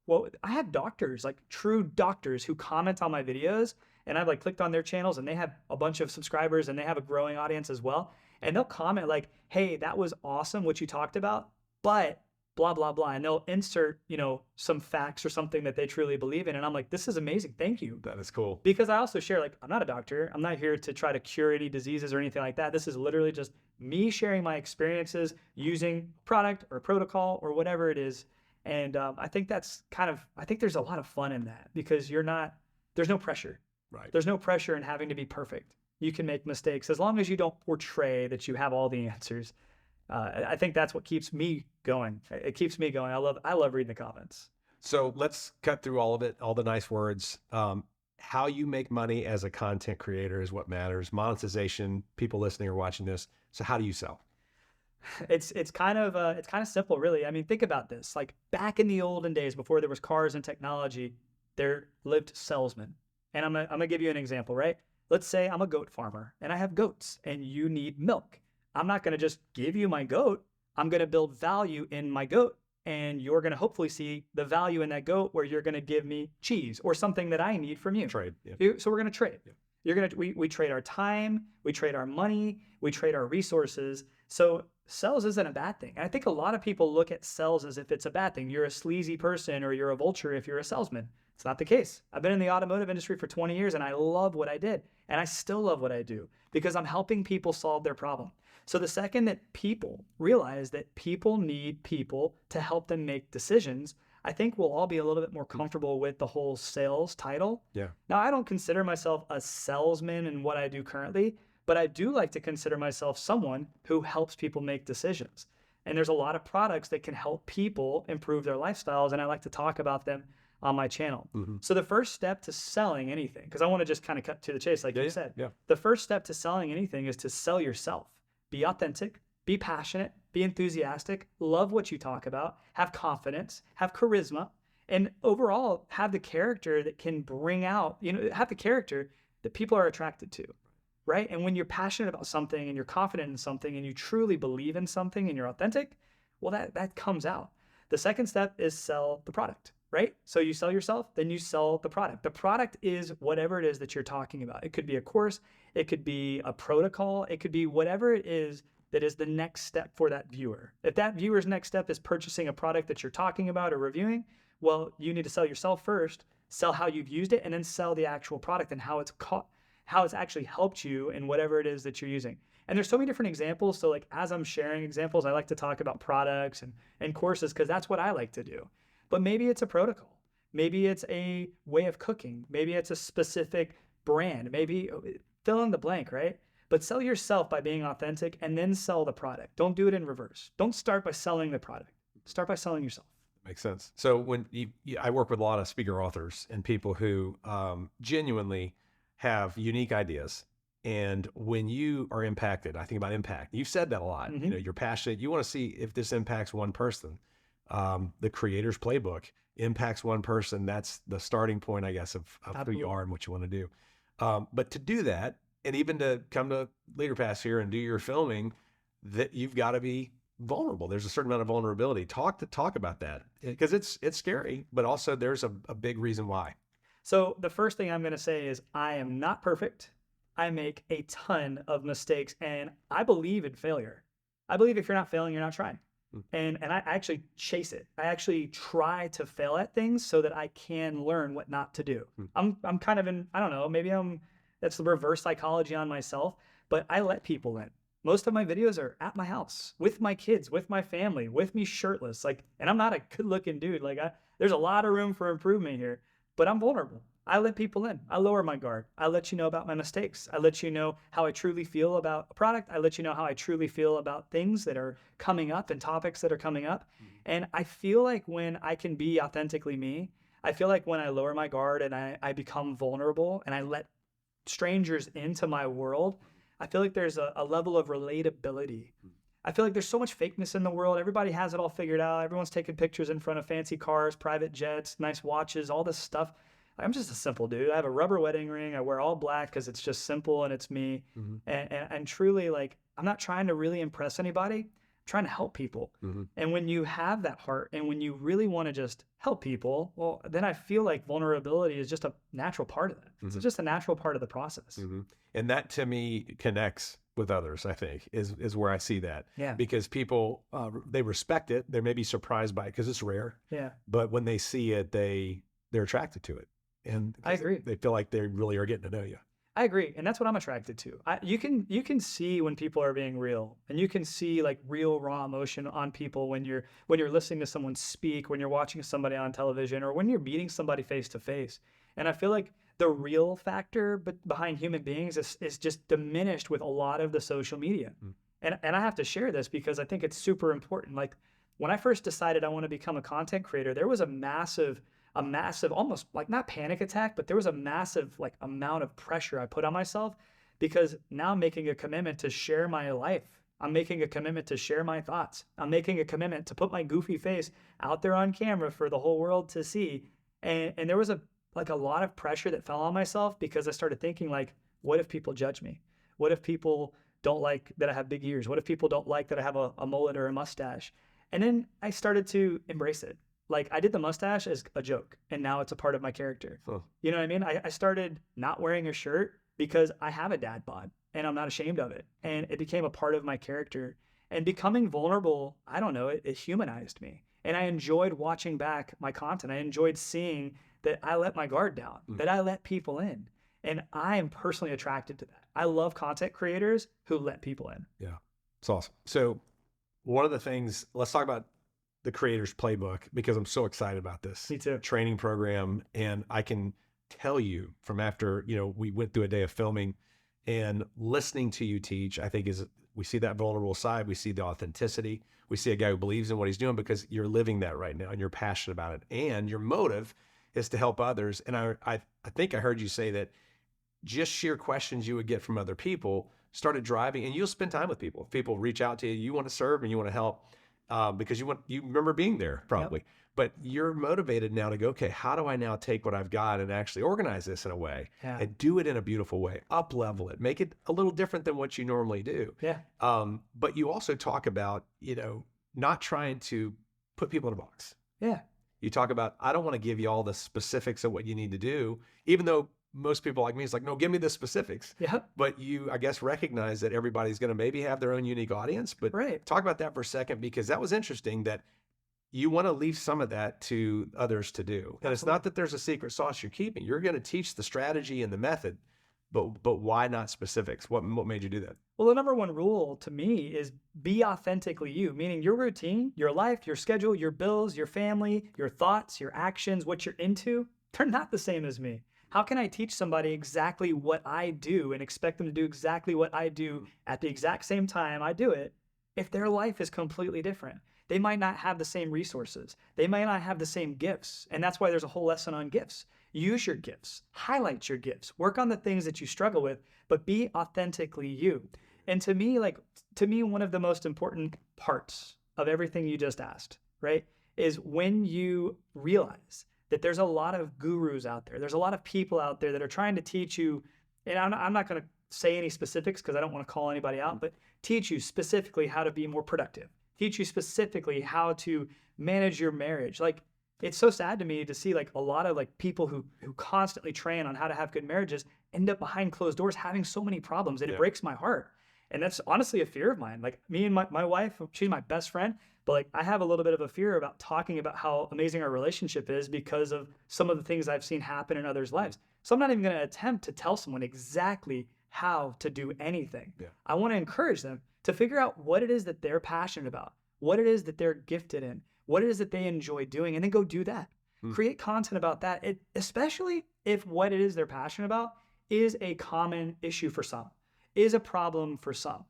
well, I have doctors, like true doctors who comment on my videos, and I've like clicked on their channels and they have a bunch of subscribers and they have a growing audience as well. And they'll comment like, hey, that was awesome what you talked about, but blah, blah, blah. And they'll insert, you know, some facts or something that they truly believe in. And I'm like, this is amazing. Thank you. That is cool. Because I also share, like, I'm not a doctor. I'm not here to try to cure any diseases or anything like that. This is literally just me sharing my experiences using product or protocol or whatever it is. And I think that's kind of, I think there's a lot of fun in that because there's no pressure. Right. There's no pressure in having to be perfect. You can make mistakes as long as you don't portray that you have all the answers. I think that's what keeps me going. It keeps me going. I love reading the comments. So let's cut through all of it, all the nice words. How you make money as a content creator is what matters. Monetization, people listening or watching this. So how do you sell? It's kind of simple, really. I mean, think about this. Like back in the olden days, before there was cars and technology, there lived salesmen. And I'm gonna give you an example, right? Let's say I'm a goat farmer and I have goats and you need milk. I'm not gonna just give you my goat. I'm gonna build value in my goat, and you're gonna hopefully see the value in that goat where you're gonna give me cheese or something that I need from you. Trade. Yeah. So we're gonna trade. Yeah. We trade our time, we trade our money, we trade our resources. So sales isn't a bad thing. And I think a lot of people look at sales as if it's a bad thing. You're a sleazy person or you're a vulture if you're a salesman. It's not the case. I've been in the automotive industry for 20 years and I love what I did. And I still love what I do because I'm helping people solve their problem. So the second that people realize that people need people to help them make decisions, I think we'll all be a little bit more comfortable with the whole sales title. Yeah. Now, I don't consider myself a salesman in what I do currently, but I do like to consider myself someone who helps people make decisions. And there's a lot of products that can help people improve their lifestyles, and I like to talk about them on my channel. Mm-hmm. So the first step to selling anything, because I want to just kind of cut to the chase, like you said, the first step to selling anything is to sell yourself. Be authentic, be passionate, be enthusiastic, love what you talk about, have confidence, have charisma, and overall have the character that can bring out, have the character that people are attracted to, right? And when you're passionate about something and you're confident in something and you truly believe in something and you're authentic, well, that comes out. The second step is sell the product, right? So you sell yourself, then you sell the product. The product is whatever it is that you're talking about. It could be a course, it could be a protocol, it could be whatever it is that is the next step for that viewer. If that viewer's next step is purchasing a product that you're talking about or reviewing, well, you need to sell yourself first, sell how you've used it, and then sell the actual product and how it's actually helped you in whatever it is that you're using. And there's so many different examples. So like as I'm sharing examples, I like to talk about products and courses because that's what I like to do. But maybe it's a protocol. Maybe it's a way of cooking. Maybe it's a specific brand. Maybe fill in the blank, right? But sell yourself by being authentic and then sell the product. Don't do it in reverse. Don't start by selling the product. Start by selling yourself. Makes sense. So when I work with a lot of speaker authors and people who genuinely have unique ideas. And when you are impacted, I think about impact. You've said that a lot. Mm-hmm. You're passionate. You want to see if this impacts one person. The creator's playbook impacts one person. That's the starting point, I guess, of who you are and what you want to do. But to do that, and even to come to LeaderPass here and do your filming, that you've got to be vulnerable. There's a certain amount of vulnerability. Talk about that, because it's scary, but also there's a big reason why. So the first thing I'm going to say is I am not perfect. I make a ton of mistakes, and I believe in failure. I believe if you're not failing, you're not trying. And I actually chase it. I actually try to fail at things so that I can learn what not to do. I'm kind of in, I don't know, maybe that's the reverse psychology on myself, but I let people in. Most of my videos are at my house with my kids, with my family, with me shirtless. Like, and I'm not a good looking dude. Like, there's a lot of room for improvement here, but I'm vulnerable. I let people in. I lower my guard. I let you know about my mistakes. I let you know how I truly feel about a product. I let you know how I truly feel about things that are coming up and topics that are coming up. And I feel like when I can be authentically me, I feel like when I lower my guard and I become vulnerable and I let strangers into my world, I feel like there's a level of relatability. I feel like there's so much fakeness in the world. Everybody has it all figured out. Everyone's taking pictures in front of fancy cars, private jets, nice watches, all this stuff. I'm just a simple dude. I have a rubber wedding ring. I wear all black because it's just simple and it's me. And truly, like, I'm not trying to really impress anybody. I'm trying to help people. And when you have that heart and when you really want to just help people, well, then I feel like vulnerability is just a natural part of that. It's just a natural part of the process. And that to me connects with others, I think, is where I see that. Yeah. Because people, they respect it. They may be surprised by it because it's rare. Yeah. But when they see it, they're attracted to it. And I agree. They feel like they really are getting to know you. I agree. And that's what I'm attracted to. You can see when people are being real, and you can see like real raw emotion on people when you're listening to someone speak, when you're watching somebody on television, or when you're meeting somebody face to face. And I feel like the real factor behind human beings is just diminished with a lot of the social media. And I have to share this because I think it's super important. Like, when I first decided I want to become a content creator, there was a massive, almost like not panic attack, but there was a massive like amount of pressure I put on myself, because now I'm making a commitment to share my life. I'm making a commitment to share my thoughts. I'm making a commitment to put my goofy face out there on camera for the whole world to see. And there was a lot of pressure that fell on myself because I started thinking like, what if people judge me? What if people don't like that I have big ears? What if people don't like that I have a mullet or a mustache? And then I started to embrace it. Like, I did the mustache as a joke, and now it's a part of my character. You know what I mean? I started not wearing a shirt because I have a dad bod, and I'm not ashamed of it. And it became a part of my character. And becoming vulnerable, I don't know, it humanized me. And I enjoyed watching back my content. I enjoyed seeing that I let my guard down, that I let people in. And I am personally attracted to that. I love content creators who let people in. Yeah, it's awesome. So one of the things, let's talk about the creator's playbook, because I'm so excited about this. Me too. Training program. And I can tell you from after, we went through a day of filming and listening to you teach, I think we see that vulnerable side. We see the authenticity. We see a guy who believes in what he's doing because you're living that right now and you're passionate about it. And your motive is to help others. And I think I heard you say that just sheer questions you would get from other people started driving, and you'll spend time with people. If people reach out to you, you want to serve and you want to help. Because you remember being there probably, but you're motivated now to go, okay, how do I now take what I've got and actually organize this in a way and do it in a beautiful way, up level it, make it a little different than what you normally do. But you also talk about, not trying to put people in a box. You talk about, I don't want to give you all the specifics of what you need to do, even though most people like me, it's like, no, give me the specifics. But you, I guess, recognize that everybody's going to maybe have their own unique audience. But talk about that for a second, because that was interesting that you want to leave some of that to others to do. And it's not that there's a secret sauce you're keeping. You're going to teach the strategy and the method, but why not specifics? What made you do that? Well, the number one rule to me is be authentically you, meaning your routine, your life, your schedule, your bills, your family, your thoughts, your actions, what you're into, they're not the same as me. How can I teach somebody exactly what I do and expect them to do exactly what I do at the exact same time I do it if their life is completely different? They might not have the same resources. They might not have the same gifts. And that's why there's a whole lesson on gifts. Use your gifts, highlight your gifts, work on the things that you struggle with, but be authentically you. And to me, one of the most important parts of everything you just asked, right, is when you realize that there's a lot of gurus out there. There's a lot of people out there that are trying to teach you, and I'm not going to say any specifics because I don't want to call anybody out, but teach you specifically how to be more productive, teach you specifically how to manage your marriage. Like, it's so sad to me to see like a lot of like people who constantly train on how to have good marriages end up behind closed doors having so many problems, and it breaks my heart. And that's honestly a fear of mine. Like, me and my wife, she's my best friend, but like I have a little bit of a fear about talking about how amazing our relationship is because of some of the things I've seen happen in others' lives. So I'm not even going to attempt to tell someone exactly how to do anything. I want to encourage them to figure out what it is that they're passionate about, what it is that they're gifted in, what it is that they enjoy doing, and then go do that. Create content about that, especially if what it is they're passionate about is a common issue for some, is a problem for some.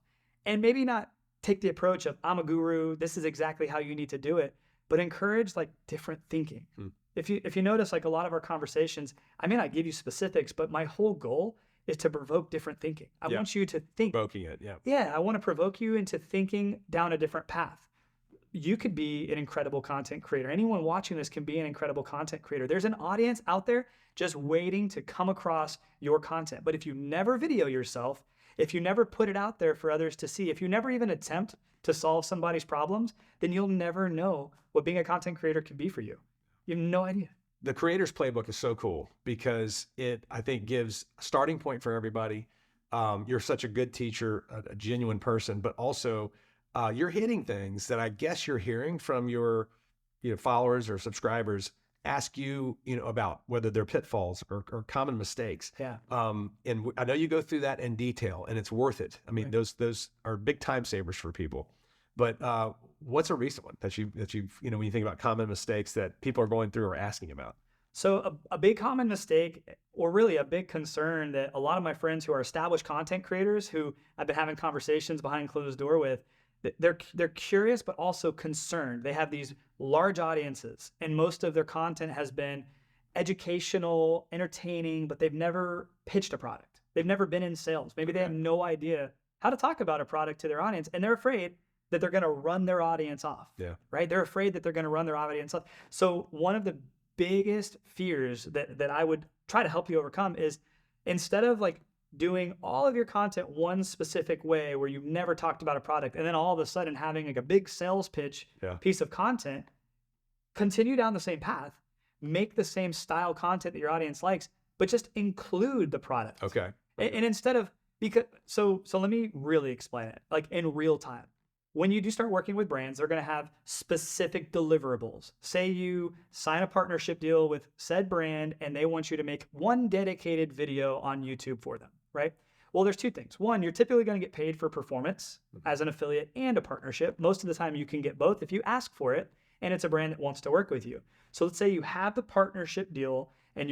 And maybe not take the approach of, I'm a guru, this is exactly how you need to do it, but encourage like different thinking. If you notice, like a lot of our conversations, I may not give you specifics, but my whole goal is to provoke different thinking. I want you to think. Provoking it, I want to provoke you into thinking down a different path. You could be an incredible content creator. Anyone watching this can be an incredible content creator. There's an audience out there just waiting to come across your content. But if you never video yourself, if you never put it out there for others to see, if you never even attempt to solve somebody's problems, then you'll never know what being a content creator can be for you. You have no idea. The creator's playbook is so cool because it, I think, gives a starting point for everybody. You're such a good teacher, a genuine person, but also you're hitting things that I guess you're hearing from your followers or subscribers ask you, about whether they're pitfalls or common mistakes. And I know you go through that in detail, and it's worth it. I mean, those are big time savers for people. But what's a recent one that you've when you think about common mistakes that people are going through or asking about? So a big common mistake, or really a big concern that a lot of my friends who are established content creators who I've been having conversations behind closed door with, they're curious, but also concerned. They have these large audiences, and most of their content has been educational, entertaining, but they've never pitched a product. They've never been in sales. Maybe they have no idea how to talk about a product to their audience, and they're afraid that they're going to run their audience off. Right? They're afraid that they're going to run their audience off. So one of the biggest fears that I would try to help you overcome is, instead of like doing all of your content one specific way where you've never talked about a product and then all of a sudden having like a big sales pitch piece of content, continue down the same path, make the same style content that your audience likes, but just include the product. And instead of, so let me really explain it, like in real time. When you do start working with brands, they're going to have specific deliverables. Say you sign a partnership deal with said brand and they want you to make one dedicated video on YouTube for them, right? Well, there's two things. One, you're typically going to get paid for performance as an affiliate and a partnership. Most of the time you can get both if you ask for it and it's a brand that wants to work with you. So let's say you have the partnership deal and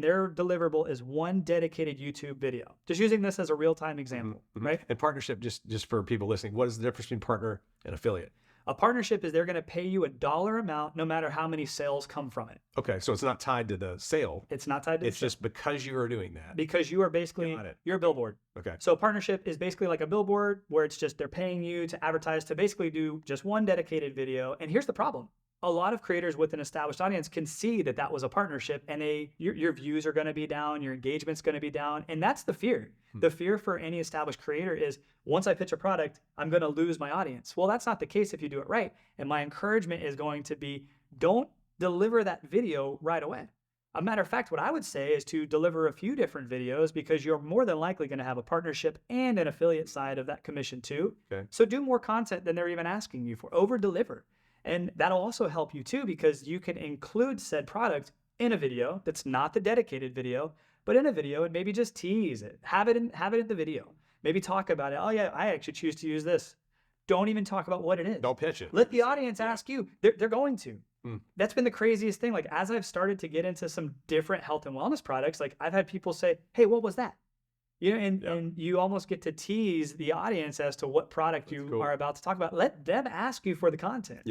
their deliverable is one dedicated YouTube video. Just using this as a real-time example, right? And partnership, just for people listening, what is the difference between partner and affiliate? A partnership is they're going to pay you a dollar amount no matter how many sales come from it. Okay, so it's not tied to the sale. It's not tied to the sale. It's just because you are doing that. Because you are basically, you're a billboard. Okay. So a partnership is basically like a billboard where it's just they're paying you to advertise, to basically do just one dedicated video. And here's the problem. A lot of creators with an established audience can see that that was a partnership, and your views are going to be down, your engagement's going to be down, and that's the fear. The fear for any established creator is, once I pitch a product, I'm going to lose my audience. Well, that's not the case if you do it right. And my encouragement is going to be, don't deliver that video right away. A matter of fact, what I would say is to deliver a few different videos, because you're more than likely going to have a partnership and an affiliate side of that commission too. So do more content than they're even asking you for. Over deliver. And that'll also help you too, because you can include said product in a video that's not the dedicated video, but in a video, and maybe just tease it. Have it in the video. Maybe talk about it. Oh yeah, I actually choose to use this. Don't even talk about what it is. Don't pitch it. Let the audience ask you. They're going to. That's been the craziest thing. Like, as I've started to get into some different health and wellness products, like I've had people say, hey, what was that? And you almost get to tease the audience as to what product you are about to talk about. Let them ask you for the content.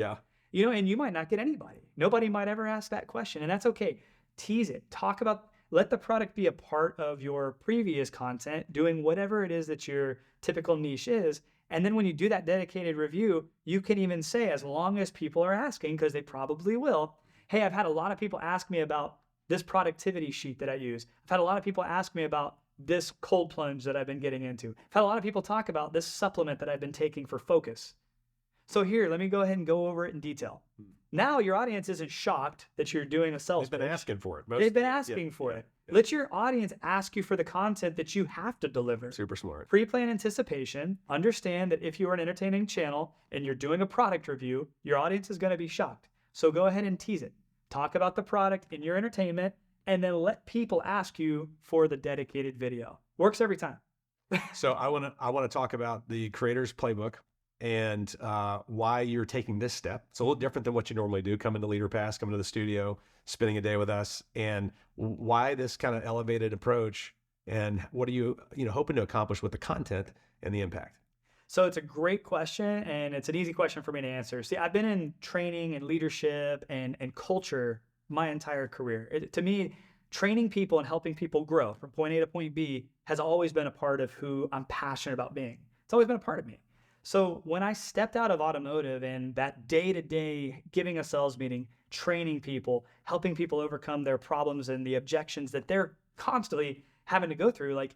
And you might not get anybody. Nobody might ever ask that question, and that's okay. Tease it. Talk about, let the product be a part of your previous content, doing whatever it is that your typical niche is. And then when you do that dedicated review, you can even say, as long as people are asking, because they probably will, hey, I've had a lot of people ask me about this productivity sheet that I use. I've had a lot of people ask me about this cold plunge that I've been getting into. I've had a lot of people talk about this supplement that I've been taking for focus. So here, let me go ahead and go over it in detail. Now your audience isn't shocked that you're doing a sales They've been pitch. asking for it. They've been asking for it. Let your audience ask you for the content that you have to deliver. Super smart. Pre-plan anticipation. Understand that if you are an entertaining channel and you're doing a product review, your audience is going to be shocked. So go ahead and tease it. Talk about the product in your entertainment, and then let people ask you for the dedicated video. Works every time. So I want to talk about the creator's playbook and why you're taking this step. It's a little different than what you normally do. Come into LeaderPass, come into the studio, spending a day with us, and why this kind of elevated approach, and what are you hoping to accomplish with the content and the impact? So it's a great question, and it's an easy question for me to answer. See, I've been in training and leadership and culture my entire career. To me, training people and helping people grow from point A to point B has always been a part of who I'm passionate about being. It's always been a part of me. So when I stepped out of automotive and that day-to-day giving a sales meeting, training people, helping people overcome their problems and the objections that they're constantly having to go through, like,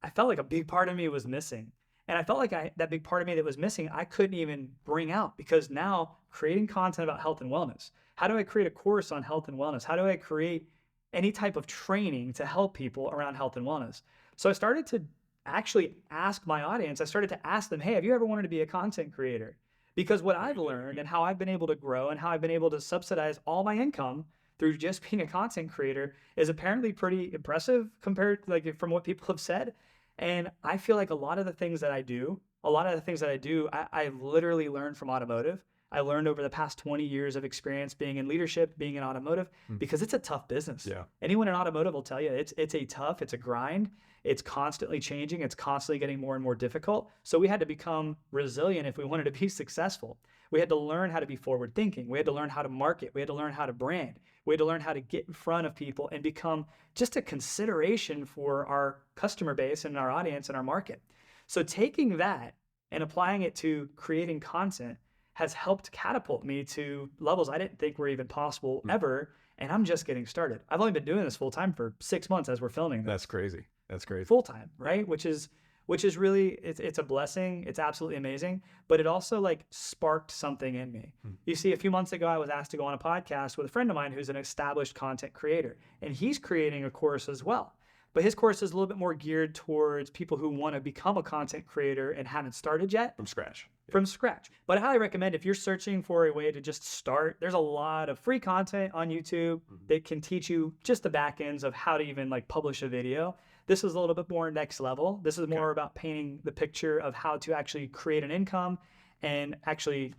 I felt like a big part of me was missing. And I felt like that big part of me that was missing, I couldn't even bring out, because now creating content about health and wellness, how do I create a course on health and wellness? How do I create any type of training to help people around health and wellness? So I started to actually ask my audience, I started to ask them, hey, have you ever wanted to be a content creator? Because what I've learned and how I've been able to grow and how I've been able to subsidize all my income through just being a content creator is apparently pretty impressive compared, like, from what people have said. And I feel like a lot of the things that I do, I literally learned from automotive. I learned over the past 20 years of experience being in leadership, being in automotive, because it's a tough business. Yeah. Anyone in automotive will tell you it's a grind. It's constantly changing. It's constantly getting more and more difficult. So we had to become resilient if we wanted to be successful. We had to learn how to be forward thinking. We had to learn how to market. We had to learn how to brand. We had to learn how to get in front of people and become just a consideration for our customer base and our audience and our market. So taking that and applying it to creating content has helped catapult me to levels I didn't think were even possible ever. And I'm just getting started. I've only been doing this full time for 6 months as we're filming this. That's crazy. That's crazy. Full time, right? Which is really, it's a blessing. It's absolutely amazing. But it also, like, sparked something in me. You see, a few months ago, I was asked to go on a podcast with a friend of mine who's an established content creator, and he's creating a course as well. But his course is a little bit more geared towards people who want to become a content creator and haven't started yet. From scratch. From scratch. But I highly recommend, if you're searching for a way to just start, there's a lot of free content on YouTube that can teach you just the back ends of how to even, like, publish a video. This is a little bit more next level. This is more about painting the picture of how to actually create an income and actually,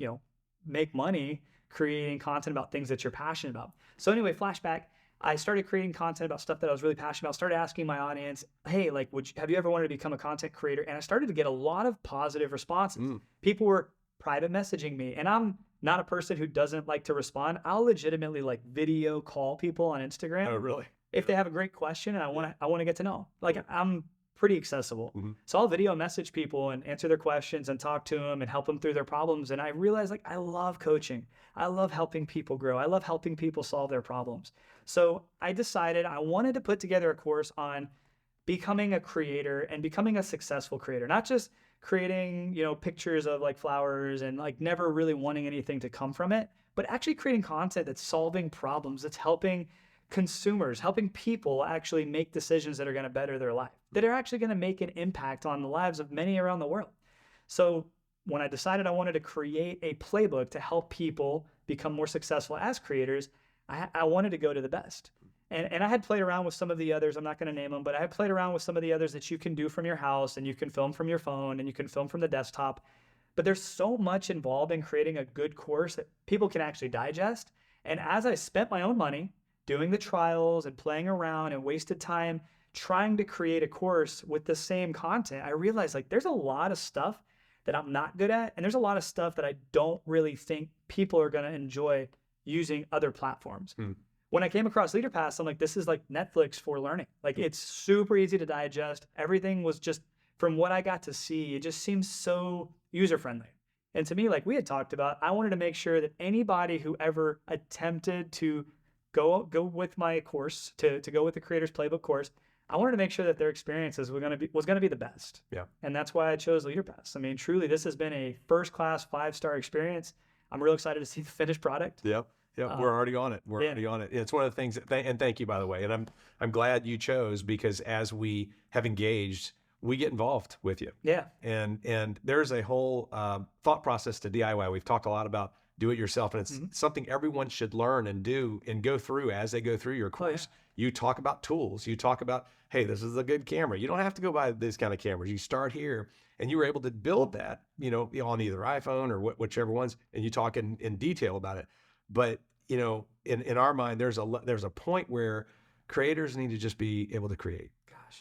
make money creating content about things that you're passionate about. So anyway, flashback. I started creating content about stuff that I was really passionate about. Started asking my audience, hey, like, have you ever wanted to become a content creator? And I started to get a lot of positive responses. People were private messaging me, and I'm not a person who doesn't like to respond. I'll legitimately, like, video call people on Instagram. Oh, really? If they have a great question and I want to get to know. Like, I'm pretty accessible. So I'll video message people and answer their questions and talk to them and help them through their problems. And I realized, like, I love coaching. I love helping people grow. I love helping people solve their problems. So I decided I wanted to put together a course on becoming a creator and becoming a successful creator, not just creating, pictures of, like, flowers and, like, never really wanting anything to come from it, but actually creating content that's solving problems, that's helping consumers, helping people actually make decisions that are going to better their life, that are actually going to make an impact on the lives of many around the world. So when I decided I wanted to create a playbook to help people become more successful as creators, I wanted to go to the best. And I had played around with some of the others. I'm not going to name them, but I had played around with some of the others that you can do from your house, and you can film from your phone, and you can film from the desktop. But there's so much involved in creating a good course that people can actually digest. And as I spent my own money doing the trials and playing around and wasted time trying to create a course with the same content, I realized, like, there's a lot of stuff that I'm not good at, and there's a lot of stuff that I don't really think people are going to enjoy using other platforms. When I came across LeaderPass, I'm like, this is like Netflix for learning. Like, it's super easy to digest. Everything was just, from what I got to see, it just seems so user-friendly. And to me, like we had talked about, I wanted to make sure that anybody who ever attempted to go with my course, to go with the Creator's Playbook course, I wanted to make sure that their experiences was going to be the best. Yeah. And that's why I chose LeaderPass. I mean, truly, this has been a first-class 5-star experience. I'm real excited to see the finished product. Yep. Yep. We're already on it. We're yeah. already on it. It's one of the things that, and thank you, by the way. And I'm glad you chose, because as we have engaged, we get involved with you. Yeah. And there's a whole thought process to DIY. We've talked a lot about do it yourself, and it's something everyone should learn and do and go through as they go through your course. You talk about tools. You talk about, hey, this is a good camera. You don't have to go buy these kind of cameras. You start here, and you were able to build that, on either iPhone or whichever ones, and you talk in detail about it. But, in our mind, there's a point where creators need to just be able to create.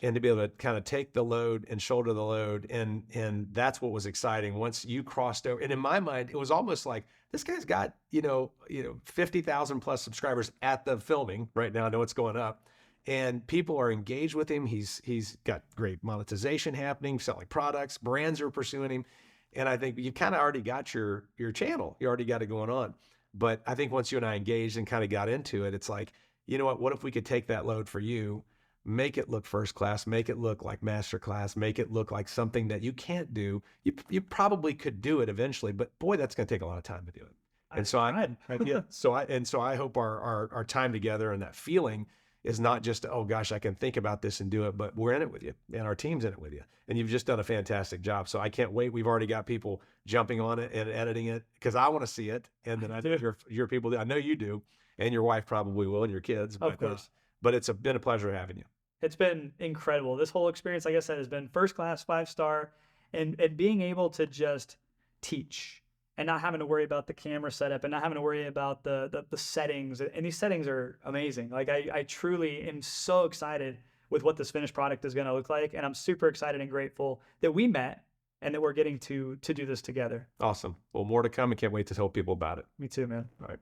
And to be able to kind of take the load and shoulder the load. And that's what was exciting once you crossed over. And in my mind, it was almost like, this guy's got, 50,000 plus subscribers at the filming right now. I know it's going up, and people are engaged with him. He's got great monetization happening, selling products, brands are pursuing him. And I think you kind of already got your channel. You already got it going on. But I think once you and I engaged and kind of got into it, it's like, you know what if we could take that load for you, make it look first class, make it look like master class, make it look like something that you can't do. You probably could do it eventually, but boy, that's going to take a lot of time to do it. And so I hope our time together and that feeling is not just, oh gosh, I can think about this and do it, but we're in it with you and our team's in it with you. And you've just done a fantastic job. So I can't wait. We've already got people jumping on it and editing it because I want to see it. And then I know your people, I know you do, and your wife probably will, and your kids. Of course. But it's been a pleasure having you. It's been incredible. This whole experience, like I said, has been first class, 5-star, and being able to just teach and not having to worry about the camera setup and not having to worry about the settings. And these settings are amazing. Like I truly am so excited with what this finished product is going to look like. And I'm super excited and grateful that we met and that we're getting to do this together. Awesome. Well, more to come, and can't wait to tell people about it. Me too, man. All right.